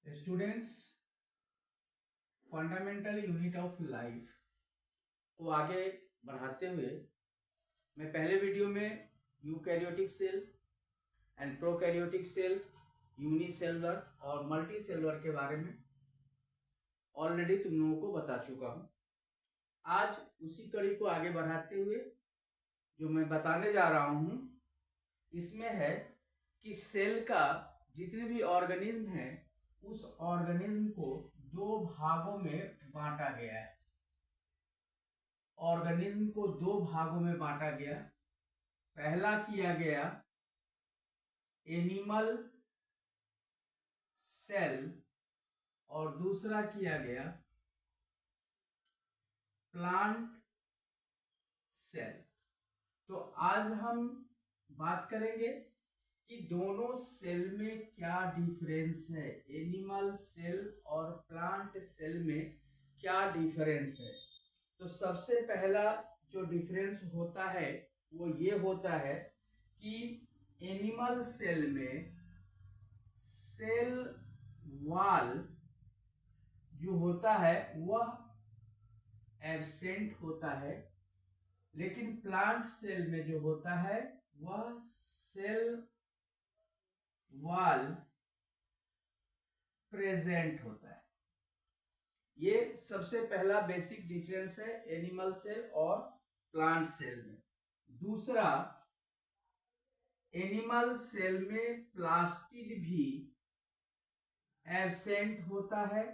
Students, fundamental unit of life को आगे बढ़ाते हुए मैं पहले वीडियो में eukaryotic cell and prokaryotic cell, unicellular और मल्टी सेलुलर के बारे में ऑलरेडी तुम लोगों को बता चुका हूं। आज उसी कड़ी को आगे बढ़ाते हुए जो मैं बताने जा रहा हूं इसमें है कि सेल का जितने भी ऑर्गेनिज्म है उस ऑर्गेनिज्म को दो भागों में बांटा गया है। ऑर्गेनिज्म को दो भागों में बांटा गया। पहला किया गया एनिमल सेल और दूसरा किया गया प्लांट सेल। तो आज हम बात करेंगे कि दोनों सेल में क्या डिफरेंस है, एनिमल सेल और प्लांट सेल में क्या डिफरेंस है। तो सबसे पहला जो डिफरेंस होता है वो ये होता है कि एनिमल सेल में सेल वॉल जो होता है वह एब्सेंट होता है, लेकिन प्लांट सेल में जो होता है वह सेल वॉल प्रेजेंट होता है। ये सबसे पहला बेसिक डिफरेंस है एनिमल सेल और प्लांट सेल में। दूसरा, एनिमल सेल में प्लास्टिड भी एब्सेंट होता है,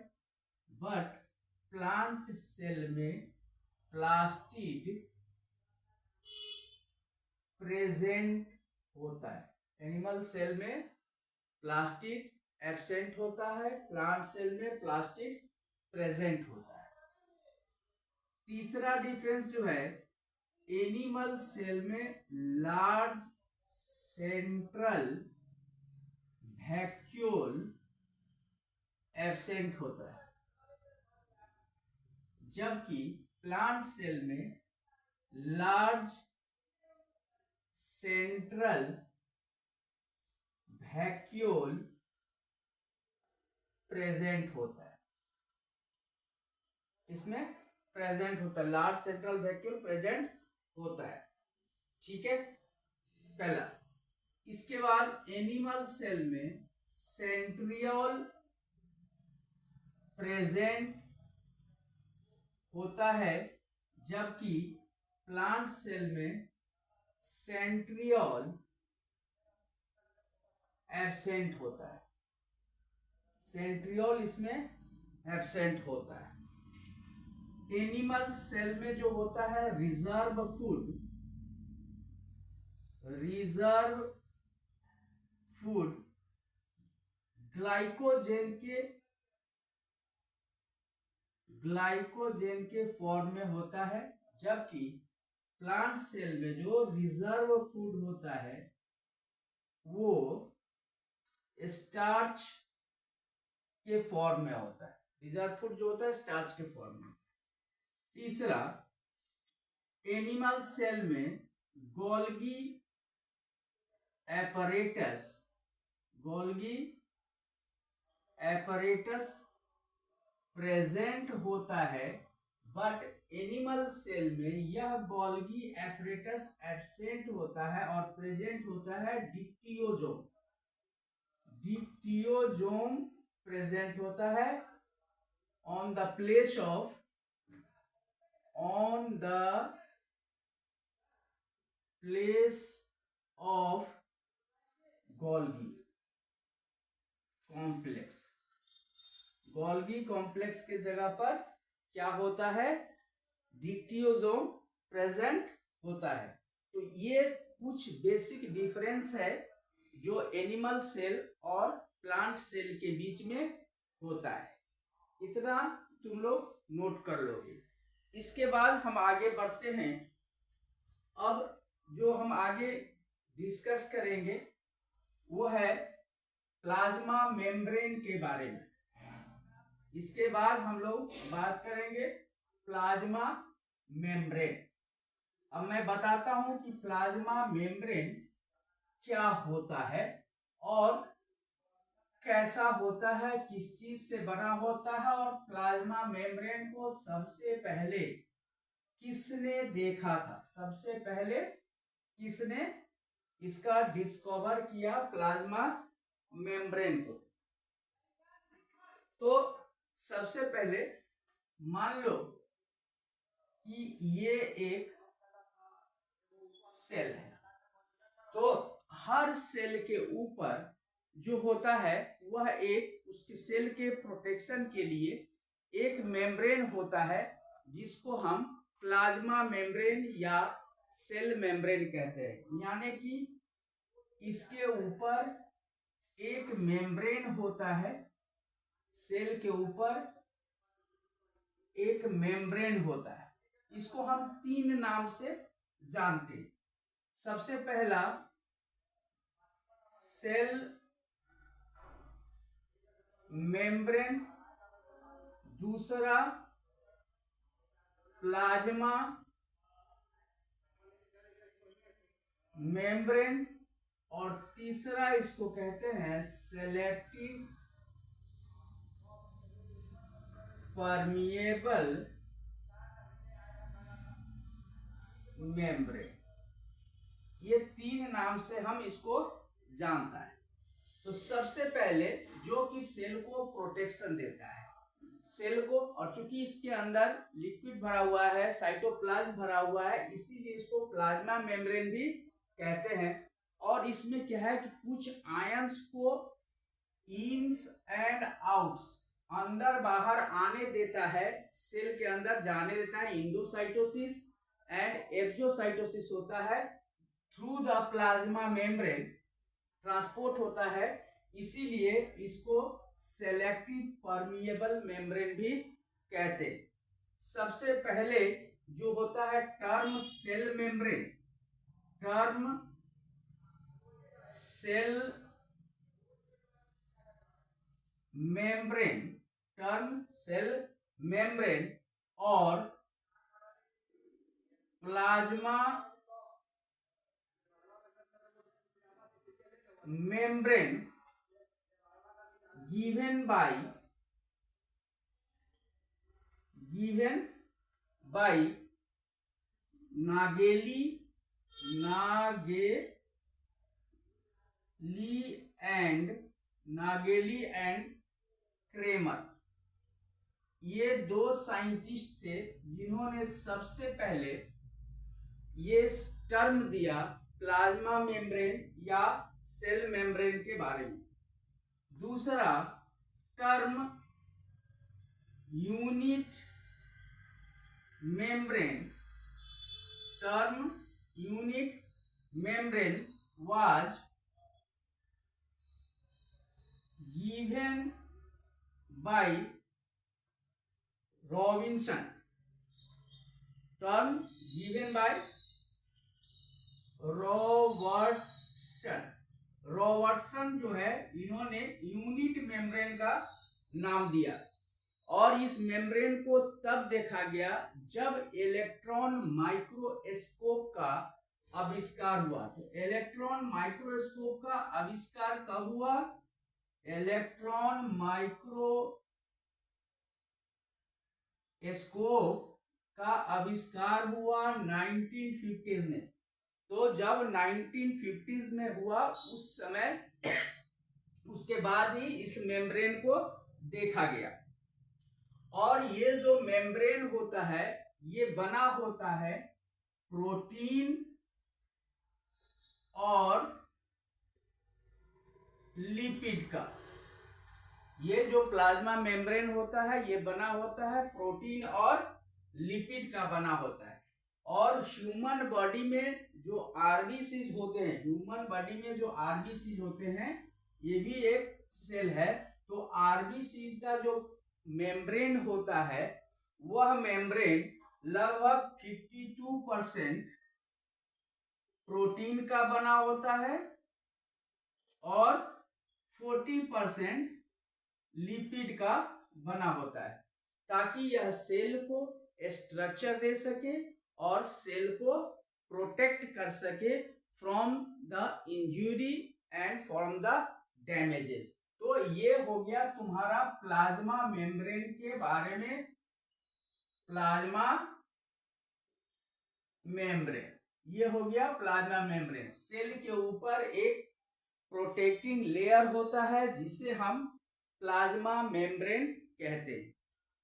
बट प्लांट सेल में प्लास्टिड प्रेजेंट होता है। एनिमल सेल में प्लास्टिड एब्सेंट होता है, प्लांट सेल में प्लास्टिड प्रेजेंट होता है। तीसरा डिफरेंस जो है, एनिमल सेल में लार्ज सेंट्रल वैक्यूल एब्सेंट होता है, जबकि प्लांट सेल में लार्ज सेंट्रल वैक्यूल प्रेजेंट होता है। इसमें प्रेजेंट होता है, लार्ज सेंट्रल वैक्यूल प्रेजेंट होता है। ठीक है, पहला। इसके बाद एनिमल सेल में सेंट्रियोल प्रेजेंट होता है, जबकि प्लांट सेल में सेंट्रियोल एब्सेंट होता है। सेंट्रियोल इसमें एब्सेंट होता है। एनिमल सेल में जो होता है रिजर्व फूड ग्लाइकोजेन के फॉर्म में होता है, जबकि प्लांट सेल में जो रिजर्व फूड होता है वो स्टार्च के फॉर्म में होता है। रिजर्व फूड जो होता है स्टार्च के फॉर्म में। तीसरा, एनिमल सेल में गोल्गी एपरेटस प्रेजेंट होता है, बट एनिमल सेल में यह गोल्गी एपरेटस एब्सेंट होता है और प्रेजेंट होता है डिक्टियोजोम प्रेजेंट होता है on the place of Golgi complex. Golgi complex के जगह पर क्या होता है, डिक्टियोजोम प्रेजेंट होता है। तो ये कुछ बेसिक डिफरेंस है जो एनिमल सेल और प्लांट सेल के बीच में होता है। इतना तुम लोग नोट कर लोगे। इसके बाद हम आगे बढ़ते हैं। अब जो हम आगे डिस्कस करेंगे वो है प्लाज्मा मेम्ब्रेन के बारे में। इसके बाद हम लोग बात करेंगे प्लाज्मा मेम्ब्रेन। अब मैं बताता हूं कि प्लाज्मा मेम्ब्रेन क्या होता है और कैसा होता है, किस चीज से बना होता है, और प्लाज्मा मेम्ब्रेन को सबसे पहले किसने देखा था, सबसे पहले किसने इसका डिस्कवर किया प्लाज्मा मेम्ब्रेन को। तो सबसे पहले मान लो कि ये एक सेल है, तो हर सेल के ऊपर जो होता है वह एक उसके सेल के प्रोटेक्शन के लिए एक मेम्ब्रेन होता है, जिसको हम प्लाज्मा मेम्ब्रेन या सेल मेम्ब्रेन कहते हैं। यानी कि इसके ऊपर एक मेम्ब्रेन होता है, सेल के ऊपर एक मेम्ब्रेन होता है। इसको हम तीन नाम से जानते हैं। सबसे पहला सेल मेम्ब्रेन, दूसरा प्लाज्मा मेम्ब्रेन, और तीसरा इसको कहते हैं सेलेक्टिव परमिएबल मेम्ब्रेन। ये तीन नाम से हम इसको जानता है। तो सबसे पहले जो कि सेल को प्रोटेक्शन देता है, सेल को, और चूंकि इसके अंदर लिक्विड भरा हुआ है, साइटोप्लाज्म भरा हुआ है, इसीलिए इसको प्लाज्मा मेम्ब्रेन भी कहते हैं। और इसमें क्या है कि कुछ आयंस को इन्स एंड आउट्स, अंदर बाहर आने देता है, सेल के अंदर जाने देता है। इंडोसाइटोसिस एंड एक्सोसाइटोसिस होता है, through the plasma membrane transport होता है, इसीलिए इसको सेलेक्टिव परमिएबल मेम्ब्रेन भी कहते हैं। सबसे पहले जो होता है term cell membrane, term cell membrane, term cell membrane और plasma membrane given by Nageli and Cramer. ये दो साइंटिस्ट थे जिन्होंने सबसे पहले ये टर्म दिया प्लाज्मा मेम्ब्रेन या सेल मेम्ब्रेन के बारे में। दूसरा term unit membrane, term unit membrane was given by Robinson, term given by Robertson जो है, इन्होंने यूनिट मेम्ब्रेन का नाम दिया। और इस मेम्ब्रेन को तब देखा गया जब इलेक्ट्रॉन माइक्रोस्कोप का आविष्कार हुआ। तो इलेक्ट्रॉन माइक्रोस्कोप का आविष्कार कब हुआ? इलेक्ट्रॉन माइक्रोस्कोप का आविष्कार हुआ 1950s में। तो जब 1950s में हुआ, उस समय उसके बाद ही इस मेम्ब्रेन को देखा गया। और ये जो मेम्ब्रेन होता है, ये बना होता है प्रोटीन और लिपिड का। ये जो प्लाज्मा मेम्ब्रेन होता है, ये बना होता है प्रोटीन और लिपिड का बना होता है। और ह्यूमन बॉडी में जो आरबीसीज होते हैं, ह्यूमन बॉडी में जो आरबीसीज होते हैं, ये भी एक सेल है। तो आरबीसीज का जो मेम्ब्रेन होता है, वह मेम्ब्रेन लगभग 52% प्रोटीन का बना होता है और 40% लिपिड का बना होता है, ताकि यह सेल को स्ट्रक्चर दे सके और सेल को प्रोटेक्ट कर सके from the injury and from the damages. तो ये हो गया तुम्हारा प्लाज्मा मेम्ब्रेन के बारे में। प्लाज्मा मेम्ब्रेन, ये हो गया प्लाज्मा मेम्ब्रेन। सेल के ऊपर एक प्रोटेक्टिंग लेयर होता है जिसे हम प्लाज्मा मेम्ब्रेन कहते हैं।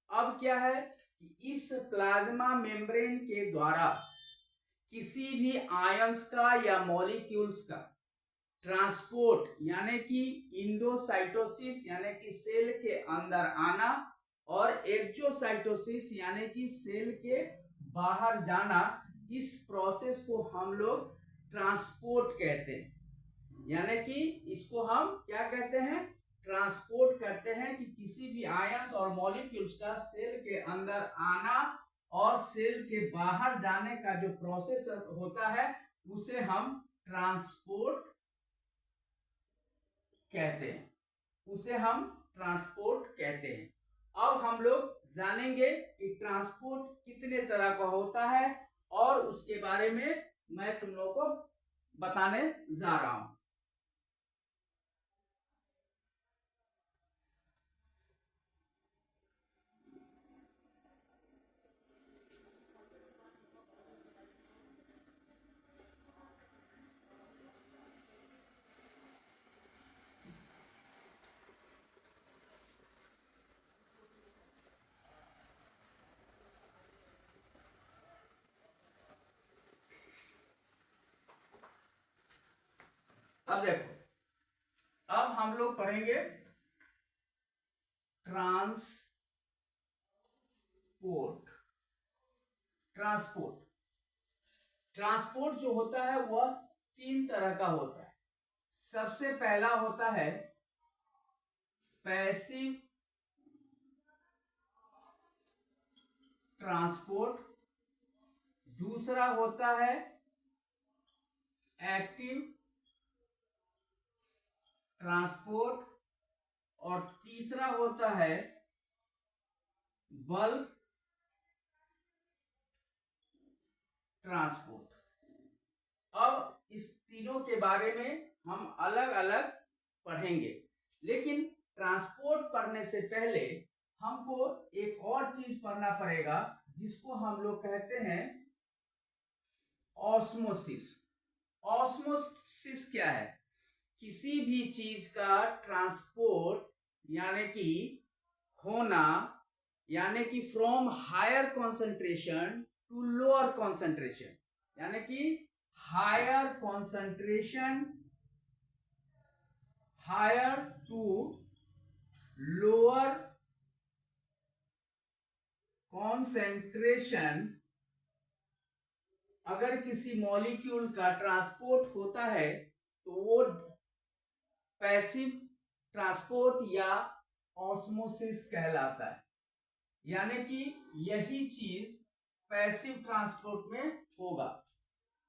अब क्या है कि इस प्लाज्मा मेम्ब्रेन के द्वारा किसी भी आयंस का या मॉलिक्यूल्स का ट्रांसपोर्ट यानी कि इंडोसाइटोसिस यानी कि सेल के अंदर आना और एक्सोसाइटोसिस यानी कि सेल के बाहर जाना, इस प्रोसेस को हम लोग ट्रांसपोर्ट कहते हैं। यानी कि इसको हम क्या कहते हैं, ट्रांसपोर्ट करते हैं कि किसी भी आयंस और मॉलिक्यूल्स का सेल के अंदर आना और सेल के बाहर जाने का जो प्रोसेस होता है उसे हम ट्रांसपोर्ट कहते हैं, उसे हम ट्रांसपोर्ट कहते हैं। अब हम लोग जानेंगे कि ट्रांसपोर्ट कितने तरह का होता है और उसके बारे में मैं तुम लोगों को बताने जा रहा हूं। अब देखो, अब हम लोग पढ़ेंगे ट्रांसपोर्ट। ट्रांसपोर्ट ट्रांसपोर्ट जो होता है वह 3 तरह का होता है। सबसे पहला होता है पैसिव ट्रांसपोर्ट, दूसरा होता है एक्टिव ट्रांसपोर्ट और तीसरा होता है बल्क ट्रांसपोर्ट। अब इस तीनों के बारे में हम अलग अलग पढ़ेंगे, लेकिन ट्रांसपोर्ट पढ़ने से पहले हमको एक और चीज पढ़ना पड़ेगा जिसको हम लोग कहते हैं ऑस्मोसिस। ऑस्मोसिस क्या है? किसी भी चीज का ट्रांसपोर्ट यानी कि होना, यानी कि from higher concentration to lower concentration, यानी कि higher concentration higher to lower concentration. अगर किसी मॉलिक्यूल का ट्रांसपोर्ट होता है तो वो पैसिव ट्रांसपोर्ट या ऑस्मोसिस कहलाता है। यानी कि यही चीज पैसिव ट्रांसपोर्ट में होगा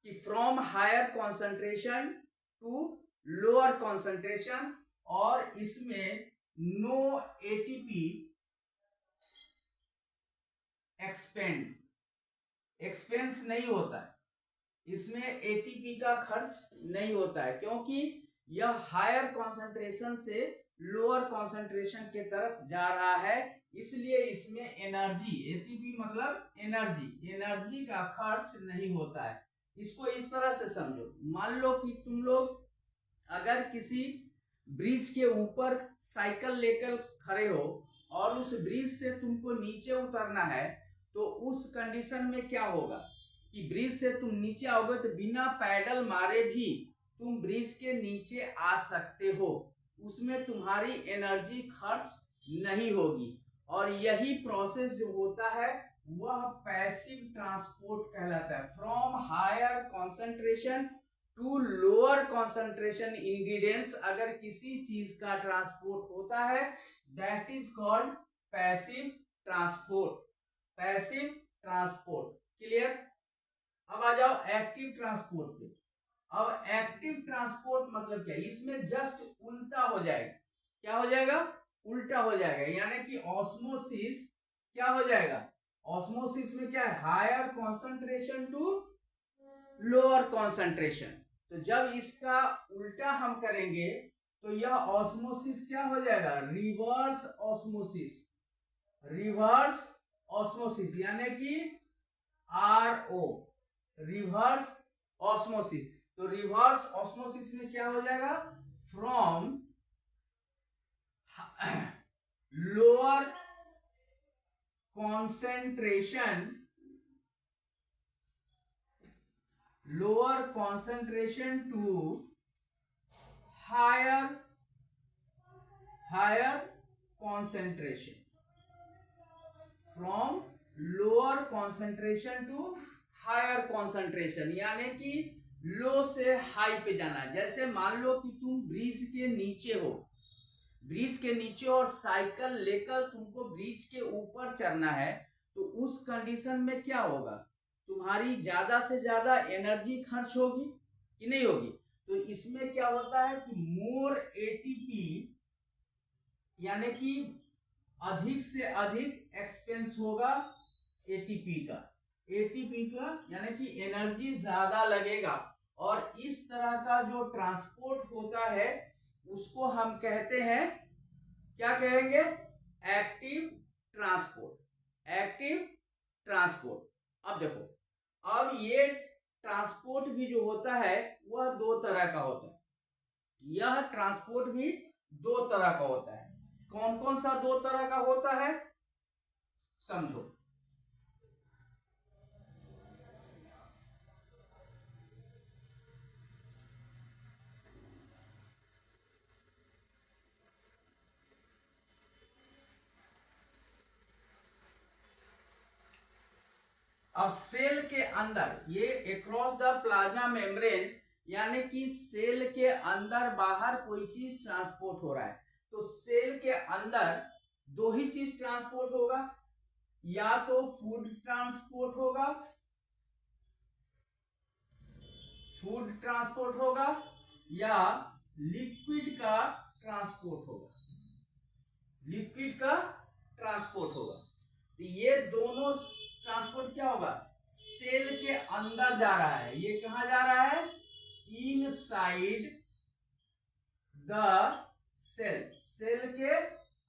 कि from higher concentration to lower concentration, और इसमें नो एटीपी एक्सपेंस नहीं होता है, इसमें एटीपी का खर्च नहीं होता है, क्योंकि यह हायर कॉन्सेंट्रेशन से लोअर कॉन्सेंट्रेशन के तरफ जा रहा है, इसलिए इसमें एनर्जी, एटीपी मतलब एनर्जी का खर्च नहीं होता है। इसको इस तरह से समझो, मान लो कि तुम लोग अगर किसी ब्रिज के ऊपर साइकिल लेकर खड़े हो और उस ब्रिज से तुमको नीचे उतरना है, तो उस कंडीशन में क्या होगा कि ब्रिज से तुम नीचे आओगे तो बिना पैडल मारे भी तुम ब्रिज के नीचे आ सकते हो, उसमें तुम्हारी एनर्जी खर्च नहीं होगी। और यही प्रोसेस जो होता है वह पैसिव ट्रांसपोर्ट कहलाता है। From higher concentration to lower concentration ingredients अगर किसी चीज का ट्रांसपोर्ट होता है, that is called passive transport. Passive transport clear. अब आ जाओ एक्टिव ट्रांसपोर्ट पे। अब एक्टिव ट्रांसपोर्ट मतलब क्या? इसमें जस्ट उल्टा हो जाएगा। क्या हो जाएगा? उल्टा हो जाएगा। यानी कि ऑस्मोसिस क्या हो जाएगा? ऑस्मोसिस में क्या है? Higher concentration to lower concentration. तो जब इसका उल्टा हम करेंगे तो यह ऑस्मोसिस क्या हो जाएगा, रिवर्स ऑस्मोसिस, रिवर्स ऑस्मोसिस यानी कि RO, रिवर्स ऑस्मोसिस। तो रिवर्स ऑस्मोसिस में क्या हो जाएगा, from lower concentration to higher concentration, from lower concentration to higher concentration, यानी कि लो से हाई पे जाना है। जैसे मान लो कि तुम ब्रिज के नीचे हो, ब्रिज के नीचे और साइकिल लेकर तुमको ब्रिज के ऊपर चढ़ना है, तो उस कंडीशन में क्या होगा, तुम्हारी ज्यादा से ज्यादा एनर्जी खर्च होगी कि नहीं होगी। तो इसमें क्या होता है कि मोर एटीपी यानी कि अधिक से अधिक एक्सपेंस होगा एटीपी का, यानी कि एनर्जी ज्यादा लगेगा। और इस तरह का जो ट्रांसपोर्ट होता है उसको हम कहते हैं, क्या कहेंगे, एक्टिव ट्रांसपोर्ट। अब देखो, अब ये ट्रांसपोर्ट भी जो होता है वह दो तरह का होता है, यह ट्रांसपोर्ट भी दो तरह का होता है। कौन कौन सा दो तरह का होता है, समझो। अब सेल के अंदर ये अक्रॉस द प्लाज्मा मेम्ब्रेन, यानी कि सेल के अंदर बाहर कोई चीज ट्रांसपोर्ट हो रहा है, तो सेल के अंदर दो ही चीज ट्रांसपोर्ट होगा, या तो फूड ट्रांसपोर्ट होगा, या लिक्विड का ट्रांसपोर्ट होगा। तो ये दोनों ट्रांसपोर्ट क्या होगा, सेल के अंदर जा रहा है। ये कहां जा रहा है, इनसाइड द सेल के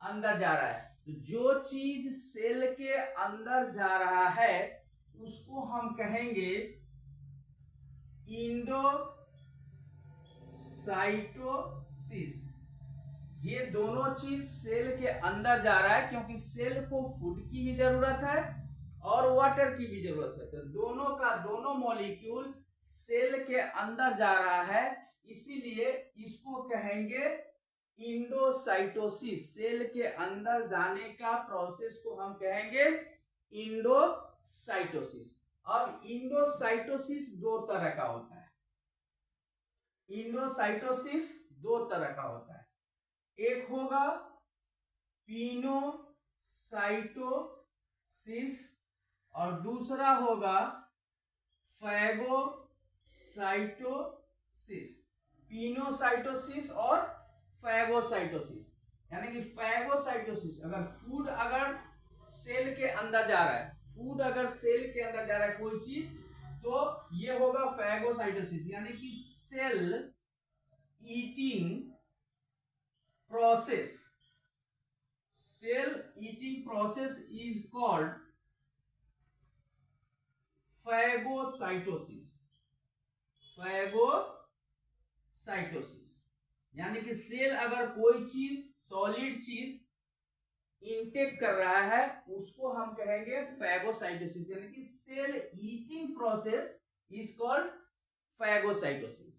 अंदर जा रहा है। तो जो चीज सेल के अंदर जा रहा है उसको हम कहेंगे इंडोसाइटोसिस। ये दोनों चीज सेल के अंदर जा रहा है क्योंकि सेल को फूड की भी जरूरत है और वाटर की भी जरूरत है। तो दोनों का दोनों मॉलिक्यूल सेल के अंदर जा रहा है, इसीलिए इसको कहेंगे इंडोसाइटोसिस। सेल के अंदर जाने का प्रोसेस को हम कहेंगे इंडोसाइटोसिस। अब इंडोसाइटोसिस दो तरह का होता है, इंडोसाइटोसिस दो तरह का होता है। एक होगा पिनोसाइटोसिस और दूसरा होगा फैगोसाइटोसिस। पिनोसाइटोसिस और फैगोसाइटोसिस, यानी कि फैगोसाइटोसिस अगर सेल के अंदर जा रहा है, कोई चीज, तो ये होगा फैगोसाइटोसिस, यानी कि cell eating process is called phagocytosis. यानी कि सेल अगर कोई चीज, सॉलिड चीज इनटेक कर रहा है उसको हम कहेंगे फैगोसाइटोसिस, यानी कि cell eating process is called phagocytosis.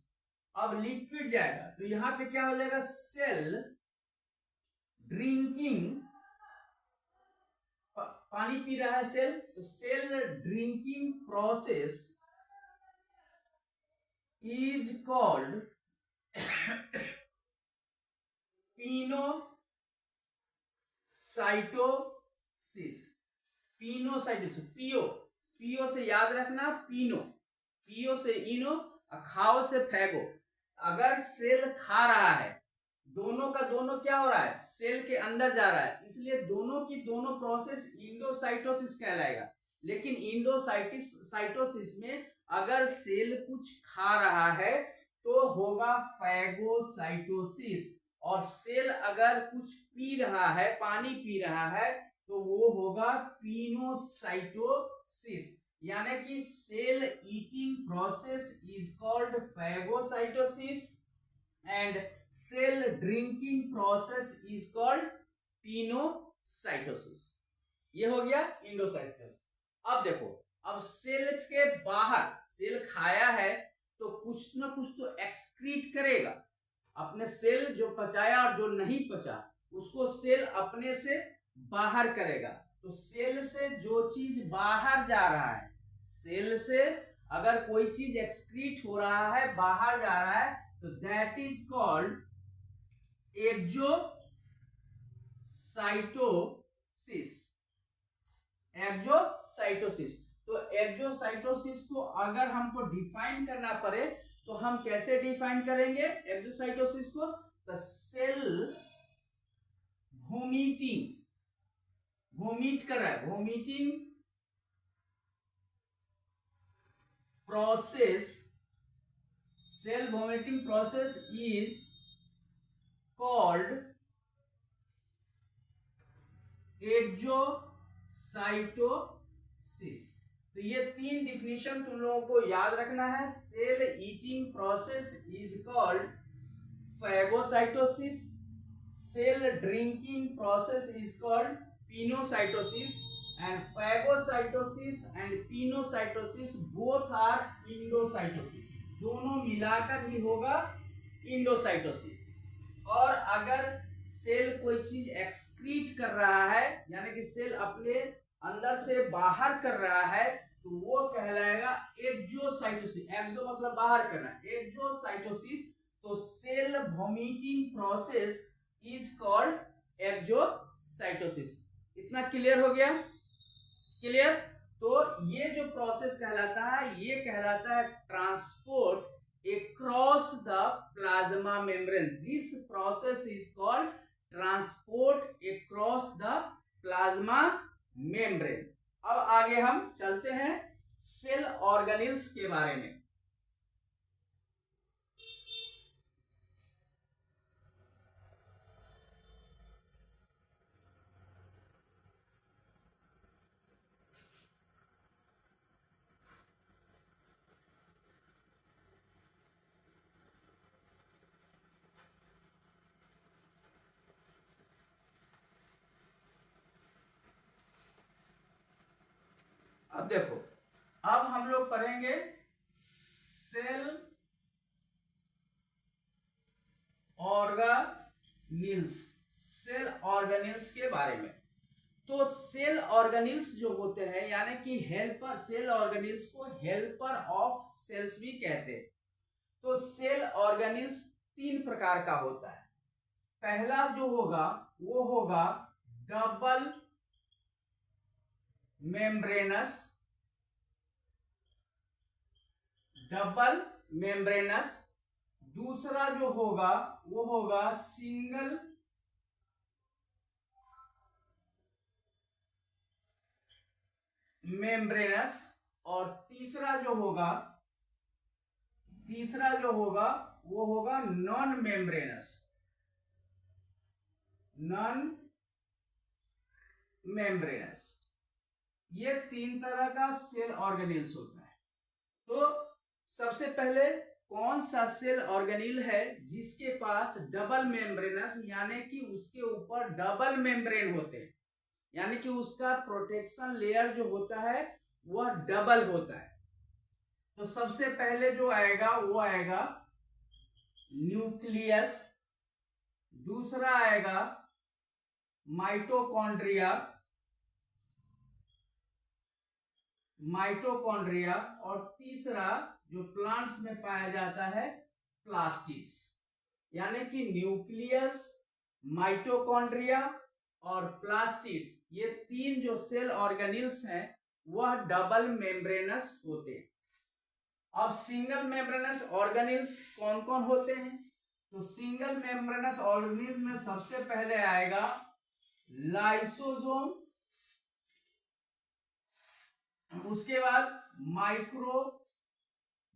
अब लिक्विड जाएगा तो यहां पे क्या हो जाएगा, सेल ड्रिंकिंग, पानी पी रहा है सेल, तो cell drinking process is called pinocytosis. पियो से याद रखना, पियो से इनो, खाओ से फैगो। अगर सेल खा रहा है, दोनों का दोनों क्या हो रहा है, सेल के अंदर जा रहा है, इसलिए दोनों की दोनों प्रोसेस इंडोसाइटोसिस कहलाएगा। लेकिन इंडोसाइटोसिस में अगर सेल कुछ खा रहा है तो होगा फैगोसाइटोसिस। और सेल अगर कुछ पी रहा है, पानी पी रहा है, तो वो होगा पिनोसाइटोसिस। यानी कि cell eating process is called phagocytosis and cell drinking process is called pinocytosis. ये हो गया इंडोसाइटोसिस। अब देखो, अब सेल के बाहर सेल खाया है तो कुछ ना कुछ तो एक्सक्रीट करेगा। अपने सेल जो पचाया और जो नहीं पचा उसको सेल अपने से बाहर करेगा। तो सेल से जो चीज बाहर जा रहा है, सेल से अगर कोई चीज एक्सक्रीट हो रहा है, बाहर जा रहा है, तो that is called exocytosis. Exocytosis. तो एक्सोसाइटोसिस को अगर हमको डिफाइन करना पड़े तो हम कैसे डिफाइन करेंगे एक्सोसाइटोसिस को? द सेल वोमिटिंग, वोमिट कर रहा है, vomiting process, cell vomiting process is called exocytosis. तो ये तीन डिफिनेशन तुम लोगों को याद रखना है। Cell eating process is called phagocytosis, cell drinking process is called pinocytosis, and phagocytosis and pinocytosis both are endocytosis. दोनों मिलाकर ही होगा इंडोसाइटोसिस। और अगर सेल कोई चीज एक्सक्रीट कर रहा है, यानी कि सेल अपने अंदर से बाहर कर रहा है, तो वो कहलाएगा एक्सोसाइटोसिस। एक्सो मतलब बाहर करना, एक्सोसाइटोसिस। तो cell vomiting process is called exocytosis. इतना क्लियर हो गया? क्लियर? तो ये जो प्रोसेस कहलाता है, ये कहलाता है transport across the plasma membrane. This process is called transport across the plasma membrane. अब आगे हम चलते हैं सेल ऑर्गेनेल्स के बारे में। अब देखो, अब हम लोग पढ़ेंगे सेल ऑर्गेनेल्स, सेल ऑर्गेनेल्स के बारे में। तो सेल ऑर्गेनेल्स जो होते हैं, यानी कि हेल्पर, सेल ऑर्गेनेल्स को हेल्पर ऑफ सेल्स भी कहते हैं। तो सेल ऑर्गेनेल्स तीन प्रकार का होता है। पहला जो होगा वो होगा डबल मेम्ब्रेनस, डबल मेम्ब्रेनस। दूसरा जो होगा वो होगा सिंगल मेम्ब्रेनस। और तीसरा जो होगा वो होगा नॉन मेम्ब्रेनस, नॉन मेम्ब्रेनस। ये तीन तरह का सेल ऑर्गेनेल्स होता है। तो सबसे पहले कौन सा सेल ऑर्गेनेल है जिसके पास डबल मेम्ब्रेनस, यानी कि उसके ऊपर डबल मेम्ब्रेन होते हैं, यानी कि उसका प्रोटेक्शन लेयर जो होता है वह डबल होता है। तो सबसे पहले जो आएगा वो आएगा न्यूक्लियस, दूसरा आएगा माइटोकॉन्ड्रिया, माइटोकॉन्ड्रिया, और तीसरा जो प्लांट्स में पाया जाता है प्लास्टिड्स। यानी कि न्यूक्लियस, माइटोकॉन्ड्रिया और प्लास्टिड्स, ये तीन जो सेल ऑर्गेनेल्स हैं वह डबल मेम्ब्रेनस होते हैं। अब सिंगल मेम्ब्रेनस ऑर्गेनेल्स कौन कौन होते हैं? तो सिंगल मेम्ब्रेनस ऑर्गेनेल्स में सबसे पहले आएगा लाइसोसोम, उसके बाद माइक्रो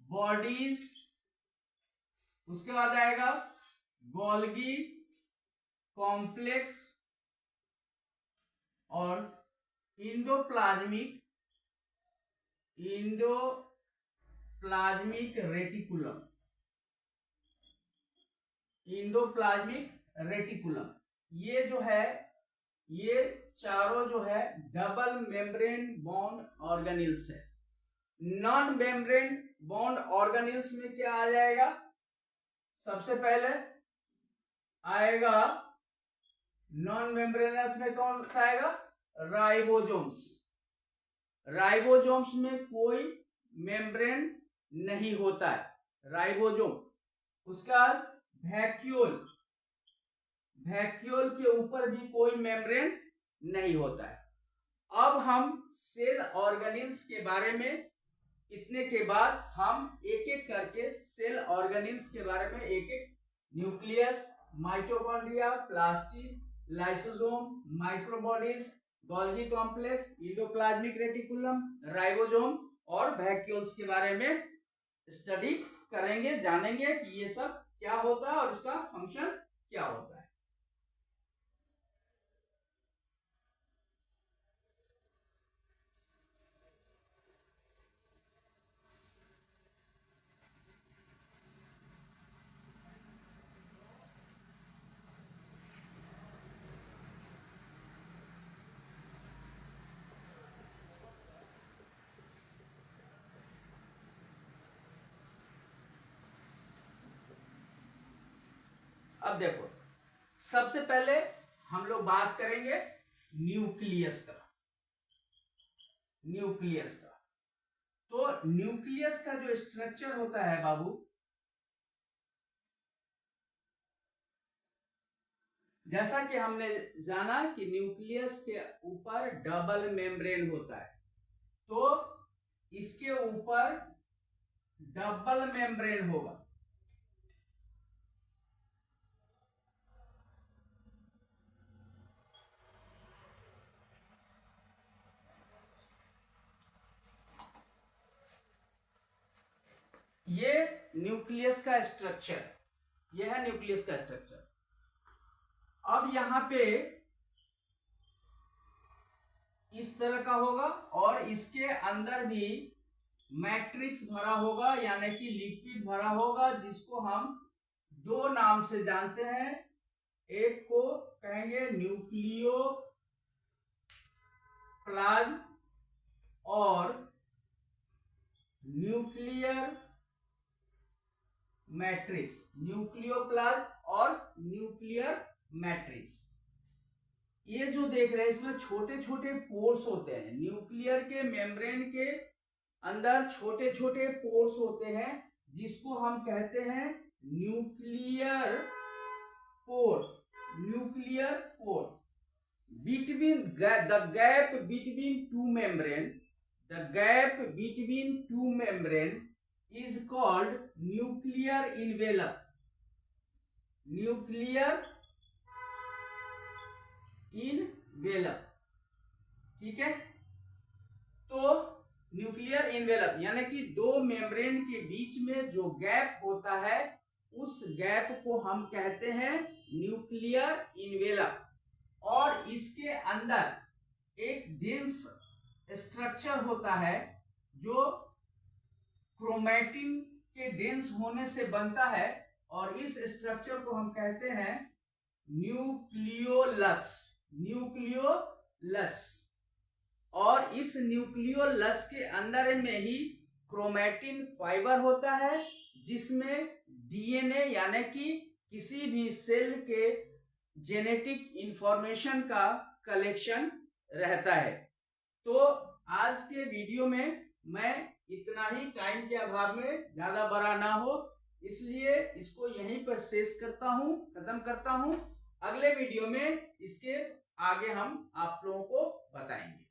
बॉडीज, उसके बाद आएगा गोल्गी कॉम्प्लेक्स और इंडोप्लाज्मिक रेटिकुलम, इंडोप्लाज्मिक रेटिकुलम, ये जो है, ये चारों जो है डबल मेम्ब्रेन बॉन्ड ऑर्गेनेल्स है। नॉन मेम्ब्रेन बॉन्ड ऑर्गेनेल्स में क्या आ जाएगा? सबसे पहले आएगा नॉन मेम्ब्रेनस में कौन आएगा? राइबोसोम्स। राइबोसोम्स में कोई मेम्ब्रेन नहीं होता है, राइबोसोम। उसका वैक्यूल, वैक्यूल के ऊपर भी कोई मेम्ब्रेन नहीं होता है। अब हम सेल ऑर्गेनेल्स के बारे में, इतने के बाद हम एक एक करके सेल ऑर्गेनेल्स के बारे में एक एक, nucleus, mitochondria, plastid, lysosome, microbodies, Golgi complex, endoplasmic reticulum, ribosome और वैक्यूल्स के बारे में स्टडी करेंगे, जानेंगे कि ये सब क्या होता है और इसका फंक्शन क्या होता है। अब देखो, सबसे पहले हम लोग बात करेंगे न्यूक्लियस का। न्यूक्लियस का, तो न्यूक्लियस का जो स्ट्रक्चर होता है बाबू, जैसा कि हमने जाना कि न्यूक्लियस के ऊपर डबल मेम्ब्रेन होता है, तो इसके ऊपर डबल मेम्ब्रेन होगा। ये न्यूक्लियस का स्ट्रक्चर, ये है न्यूक्लियस का स्ट्रक्चर। अब यहां पे इस तरह का होगा और इसके अंदर भी मैट्रिक्स भरा होगा, यानी कि लिक्विड भरा होगा, जिसको हम दो नाम से जानते हैं। एक को कहेंगे न्यूक्लियो प्लाज्म और न्यूक्लियर मैट्रिक्स, न्यूक्लियोप्लाज्म और न्यूक्लियर मैट्रिक्स। ये जो देख रहे हैं इसमें छोटे छोटे पोर्स होते हैं, न्यूक्लियर के मेम्ब्रेन के अंदर छोटे छोटे पोर्स होते हैं, जिसको हम कहते हैं nuclear pore. Nuclear pore, between the gap between two membrane, the gap between two membrane is called nuclear envelope, nuclear envelope, ठीक है। तो न्यूक्लियर इन्वेलप यानी कि दो मेम्ब्रेन के बीच में जो गैप होता है, उस गैप को हम कहते हैं न्यूक्लियर इन्वेलप। और इसके अंदर एक डेंस स्ट्रक्चर होता है जो क्रोमैटिन के डेंस होने से बनता है, और इस स्ट्रक्चर को हम कहते हैं न्यूक्लियोलस, न्यूक्लियोलस। और इस न्यूक्लियोलस के अंदर में ही क्रोमैटिन फाइबर होता है, जिसमें डीएनए यानी कि किसी भी सेल के जेनेटिक इंफॉर्मेशन का कलेक्शन रहता है। तो आज के वीडियो में मैं इतना ही, टाइम के अभाव में ज्यादा बड़ा ना हो, इसलिए इसको यहीं पर शेष करता हूं, खत्म करता हूं। अगले वीडियो में इसके आगे हम आप लोगों को बताएंगे।